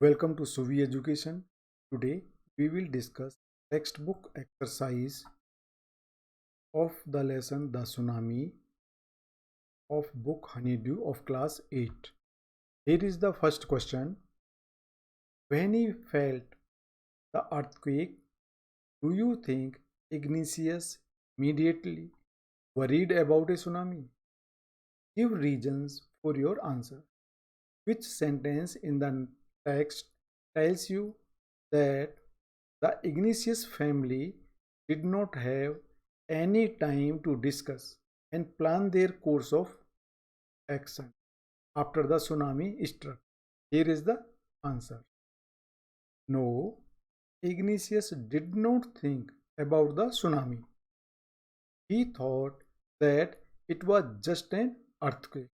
Welcome to Suvi Education. Today we will discuss textbook exercise of the lesson The Tsunami of book Honeydew of class 8. Here is the first question. When he felt the earthquake, do you think Ignatius immediately worried about a tsunami? Give reasons for your answer. Which sentence in the text tells you that the Ignatius family did not have any time to discuss and plan their course of action after the tsunami struck? Here is the answer. No, Ignatius did not think about the tsunami. He thought that it was just an earthquake.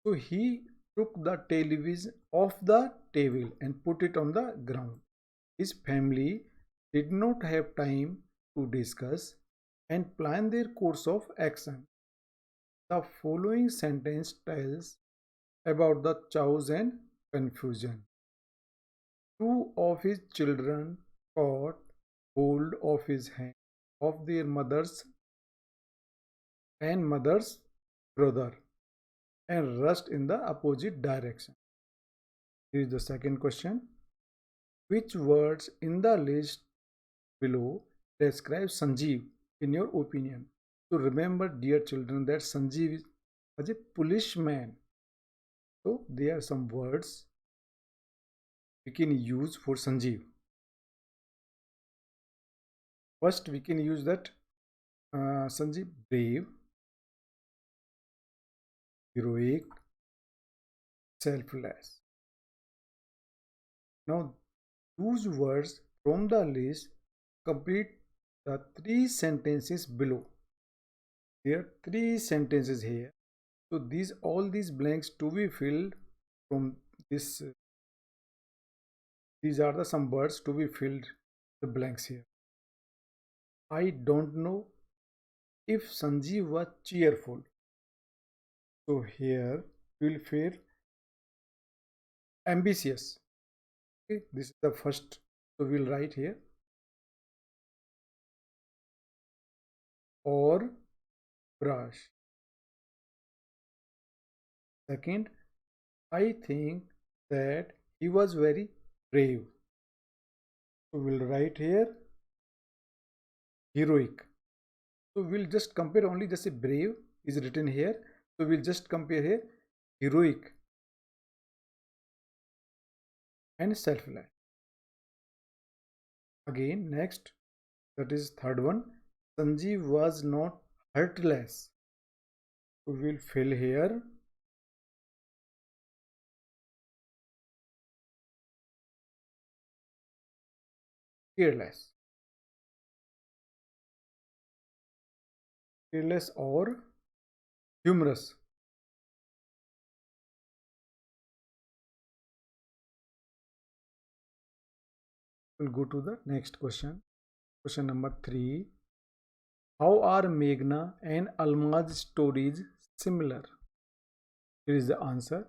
So he took the television off the table and put it on the ground. His family did not have time to discuss and plan their course of action. The following sentence tells about the chaos and confusion. Two of his children caught hold of his hand of their mother's brother and rushed in the opposite direction. Here is the second question. Which words in the list below describe Sanjeev in your opinion? So remember, dear children, that Sanjeev was a policeman. So there are some words we can use for Sanjeev. First, we can use that Sanjeev: brave, heroic, selfless. Now, those words from the list complete the three sentences below. There are three sentences here. So all these blanks to be filled from this. These are the some words to be filled, the blanks here. I don't know if Sanjeev was cheerful. So here we will fill ambitious. Okay, this is the first. So we'll write here or brush. Second, I think that he was very brave. So we'll write here heroic. So we'll just compare only just a brave is written here. So we'll just compare here heroic and selfless. Again, next, that is third one. Sanjeev was not heartless. So we'll fill here careless. Careless or humorous. We'll go to the next question. Question number 3. How are Meghna and Almaz's stories similar? Here is the answer.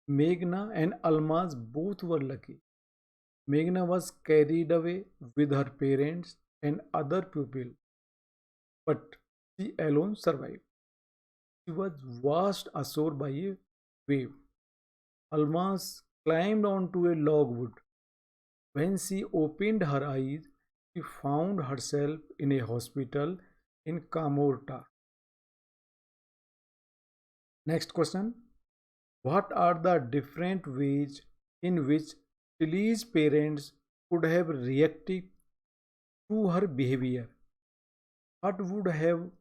Meghna and Almaz both were lucky. Meghna was carried away with her parents and other pupils, but she alone survived. She was washed ashore by a wave. Almaz climbed onto a logwood. When she opened her eyes, she found herself in a hospital in Kamorta. Next question. What are the different ways in which Tilly's parents could have reacted to her behavior? What would have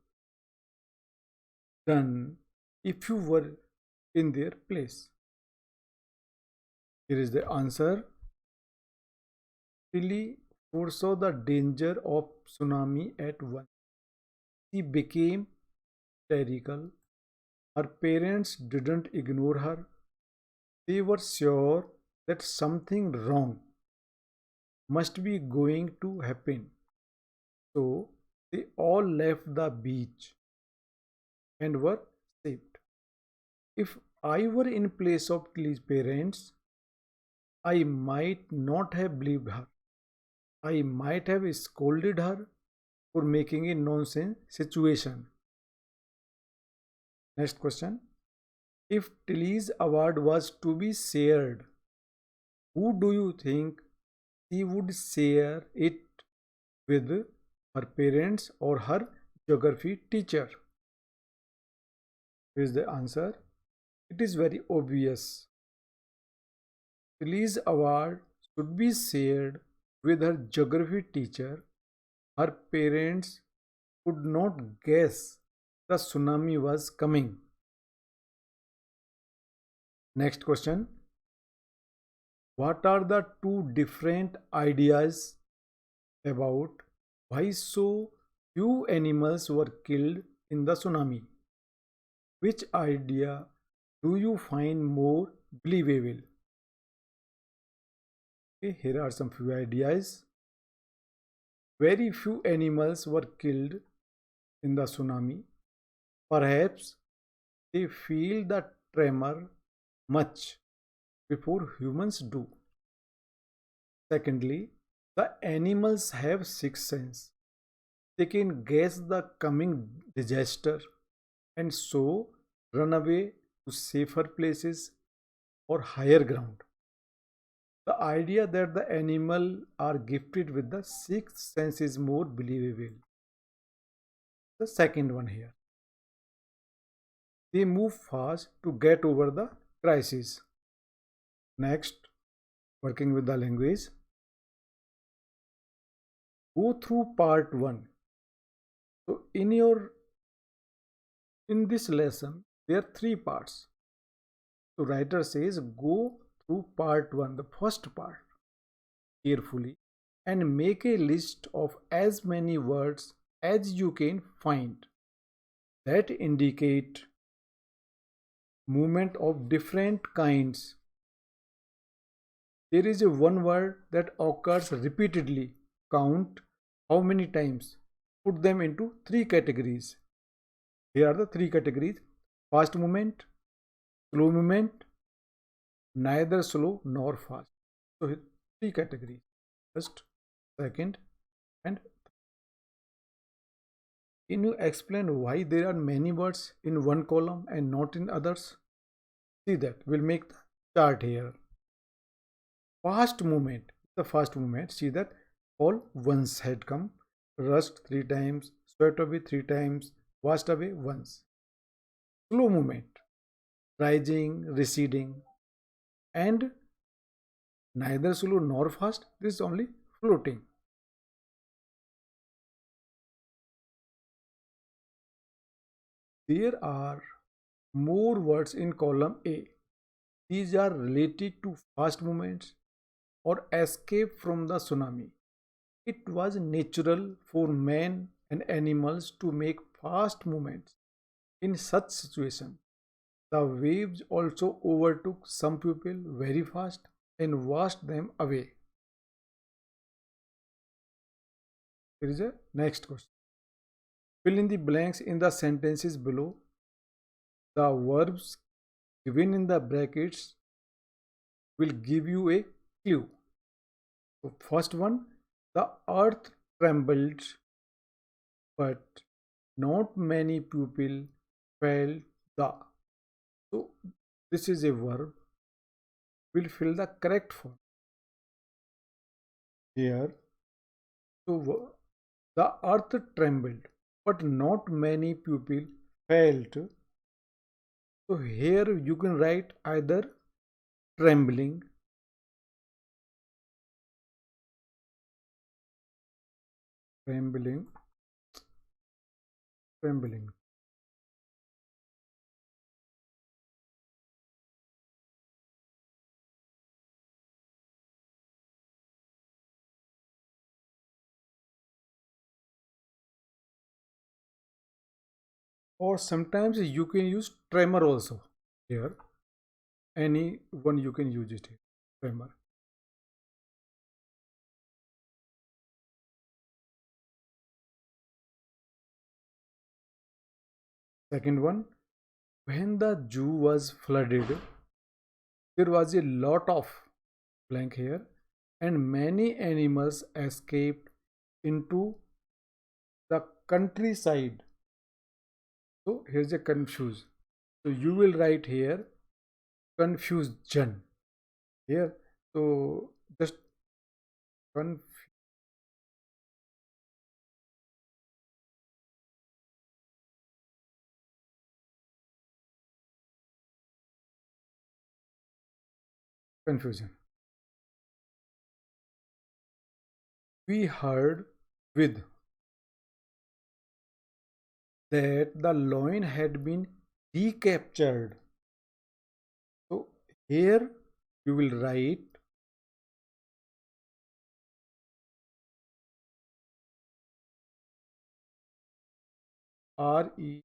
done if you were in their place? Here is the answer. Tilly foresaw the danger of tsunami at once. She became hysterical. Her parents didn't ignore her. They were sure that something wrong must be going to happen. So they all left the beach and were saved. If I were in place of Tilly's parents, I might not have believed her. I might have scolded her for making a nonsense situation. Next question. If Tilly's award was to be shared, who do you think she would share it with, her parents or her geography teacher? Here is the answer. It is very obvious. Tilly's award should be shared with her geography teacher. Her parents could not guess the tsunami was coming. Next question. What are the two different ideas about why so few animals were killed in the tsunami? Which idea do you find more believable? Okay, here are some few ideas. Very few animals were killed in the tsunami. Perhaps they feel the tremor much before humans do. Secondly, the animals have sixth sense. They can guess the coming disaster and so run away to safer places or higher ground. The idea that the animal are gifted with the sixth sense is more believable. The second one here. They move fast to get over the crisis. Next, working with the language. Go through part 1. So in this lesson there are 3 parts. So writer says go through part 1, the first part, carefully and make a list of as many words as you can find that indicate movement of different kinds. There is a one word that occurs repeatedly. Count how many times. Put them into 3 categories. Here are the 3 categories: fast movement, slow movement, neither slow nor fast. So 3 categories: first, second, and third. Can you explain why there are many words in one column and not in others? See that. We'll make the chart here. Fast movement. The fast movement. See that all once had come. Rust 3 times. Sweat away 3 times. Washed away once. Slow movement. Rising, receding. And neither slow nor fast. This is only floating. There are more words in column A. These are related to fast movements or escape from the tsunami. It was natural for men and animals to make fast movements in such situation. The waves also overtook some people very fast and washed them away. Here is a next question. Fill in the blanks in the sentences below. The verbs given in the brackets will give you a clue. So first one, the earth trembled, but not many people felt the. So this is a verb. Will fill the correct form here. So the earth trembled, but not many people felt. So here you can write either trembling, trembling, trembling. Or sometimes you can use tremor also here. Any one you can use it here. Tremor. Second one, when the Jew was flooded, there was a lot of blank here, and many animals escaped into the countryside. So here's a confuse. So you will write here confusion here. So just confusion. We heard with that the loin had been recaptured. So here you will write REIF,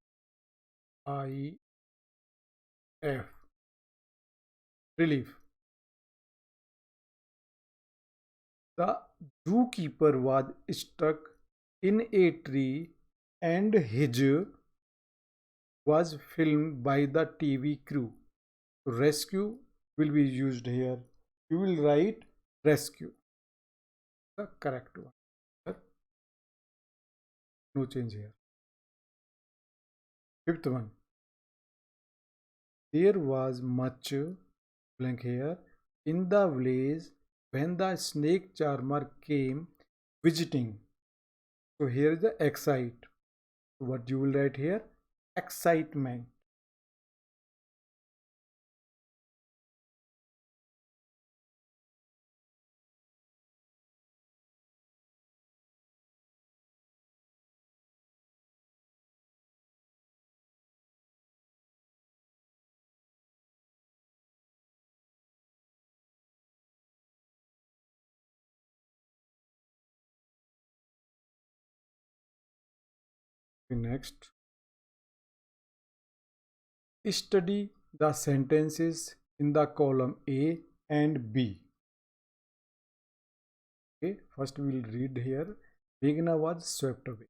relief. The zookeeper was stuck in a tree and his was filmed by the TV crew. Rescue will be used here. You will write rescue, the correct one. No change here. Fifth one. There was much blank here in the village when the snake charmer came visiting. So here is the excite. What you will write here? Excitement. Next, study the sentences in the column A and B. Okay, first we will read here. Meghna was swept away.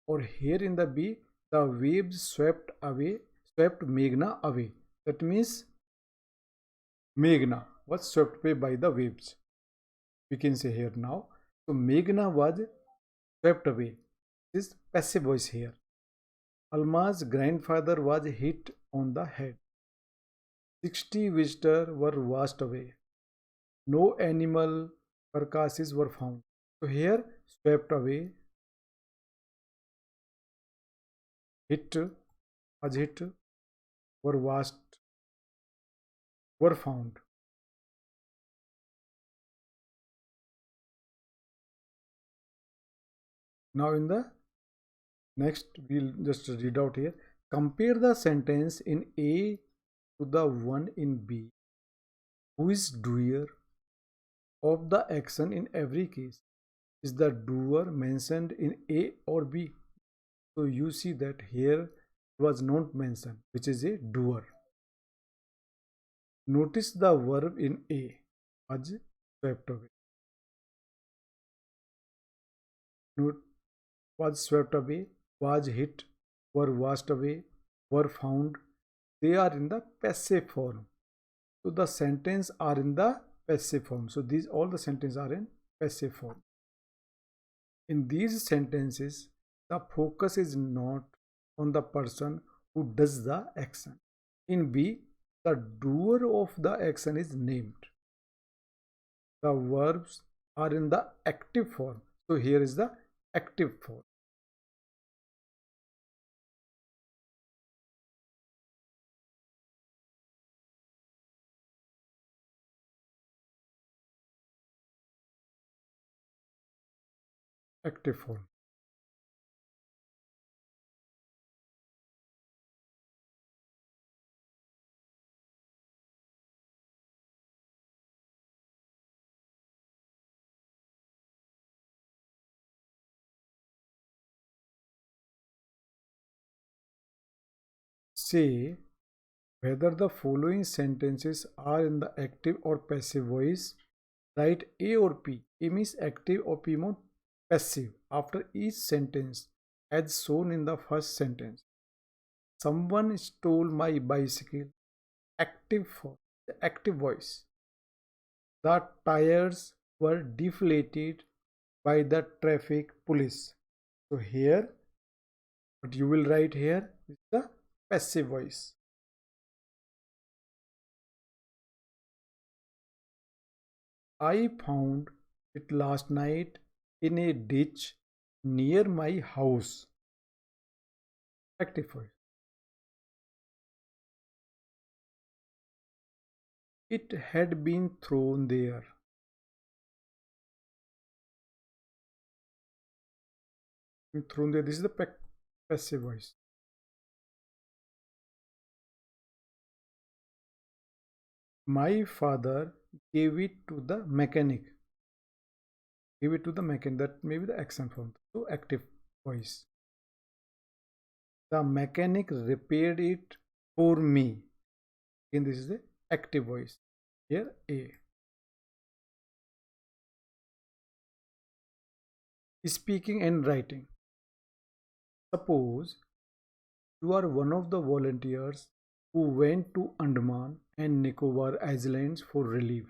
Or here in the B, the waves swept Meghna away. That means Meghna was swept away by the waves. We can say here now. So Meghna was swept away. This is passive voice here. Alma's grandfather was hit on the head. 60 visitors were washed away. No animal carcasses were found. So here swept away, hit, was hit, were washed, were found. Now in the next we'll just read out here. Compare the sentence in A to the one in B. Who is doer of the action in every case? Is the doer mentioned in A or B? So you see that here it was not mentioned, which is a doer. Notice the verb in A, was swept away. Was swept away, was hit, were washed away, were found. They are in the passive form. So the sentence are in the passive form. So these all the sentences are in passive form. In these sentences, the focus is not on the person who does the action. In B, the doer of the action is named. The verbs are in the active form. So here is the active form. Active form. Say whether the following sentences are in the active or passive voice. Write A or P. A means active or P means passive after each sentence as shown in the first sentence. Someone stole my bicycle. Active for the active voice. The tires were deflated by the traffic police. So here, what you will write here is the passive voice. I found it last night in a ditch near my house. Active voice. It had been thrown there. Thrown there. This is the passive voice. My father gave it to the mechanic. Give it to the mechanic. That may be the action form. So active voice. The mechanic repaired it for me. Again, this is the active voice. Here A. Speaking and writing. Suppose you are one of the volunteers who went to Andaman and Nicobar Islands for relief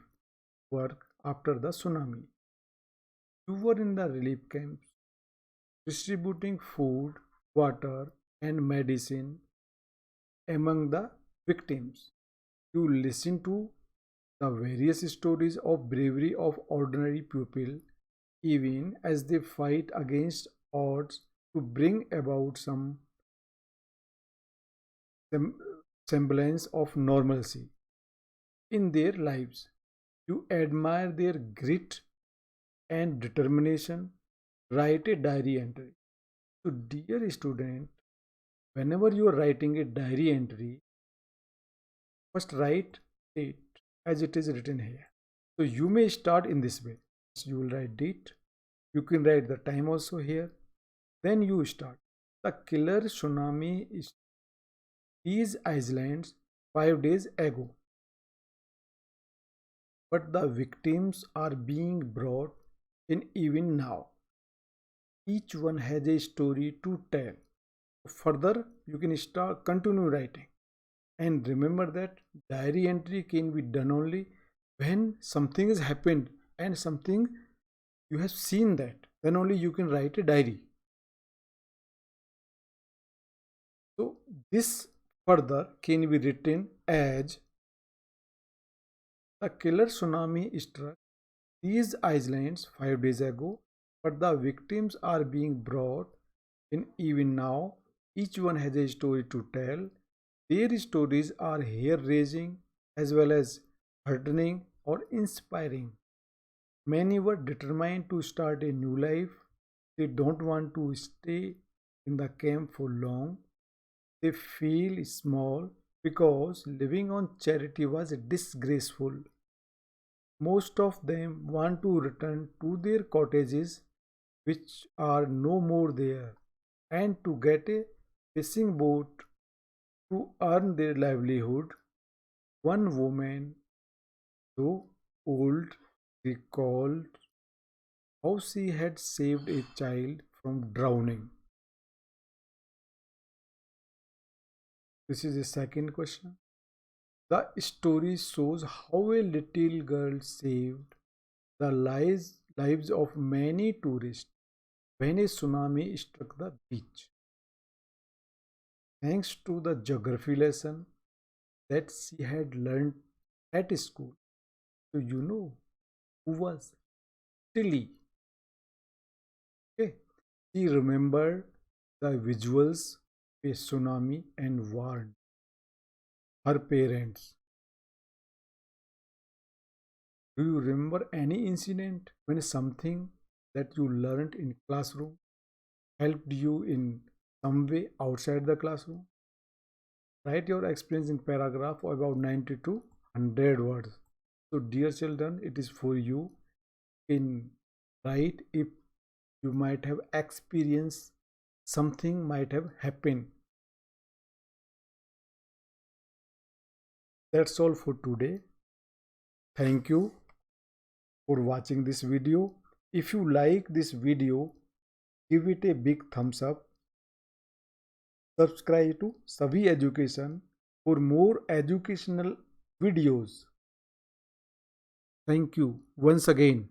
work after the tsunami. You were in the relief camps distributing food, water, and medicine among the victims. You listen to the various stories of bravery of ordinary people, even as they fight against odds to bring about some semblance of normalcy in their lives. You admire their grit and determination. Write a diary entry. So, dear student, whenever you are writing a diary entry, first write date as it is written here. So, you may start in this way. So you will write date. You can write the time also here. Then you start. The killer tsunami is these islands 5 days ago. But the victims are being brought in even now. Each one has a story to tell. Further, you can continue writing. And remember that diary entry can be done only when something has happened and something you have seen that. Then only you can write a diary. So this further can be written as the killer tsunami struck these islands 5 days ago, but the victims are being brought in even now. Each one has a story to tell. Their stories are hair-raising as well as heartening or inspiring. Many were determined to start a new life. They don't want to stay in the camp for long. They feel small because living on charity was disgraceful. Most of them want to return to their cottages, which are no more there, and to get a fishing boat to earn their livelihood. One woman, though old, recalled how she had saved a child from drowning. This is the second question. The story shows how a little girl saved the lives of many tourists when a tsunami struck the beach. Thanks to the geography lesson that she had learned at school. So you know who was Tilly. Okay. She remembered the visuals of a tsunami and warned her parents. Do you remember any incident when something that you learned in classroom helped you in some way outside the classroom? Write your experience in paragraph of about 90 to 100 words. So dear children, it is for you. In write if you might have experienced something might have happened. That's all for today. Thank you for watching this video. If you like this video, give it a big thumbs up. Subscribe to Savi Education for more educational videos. Thank you once again.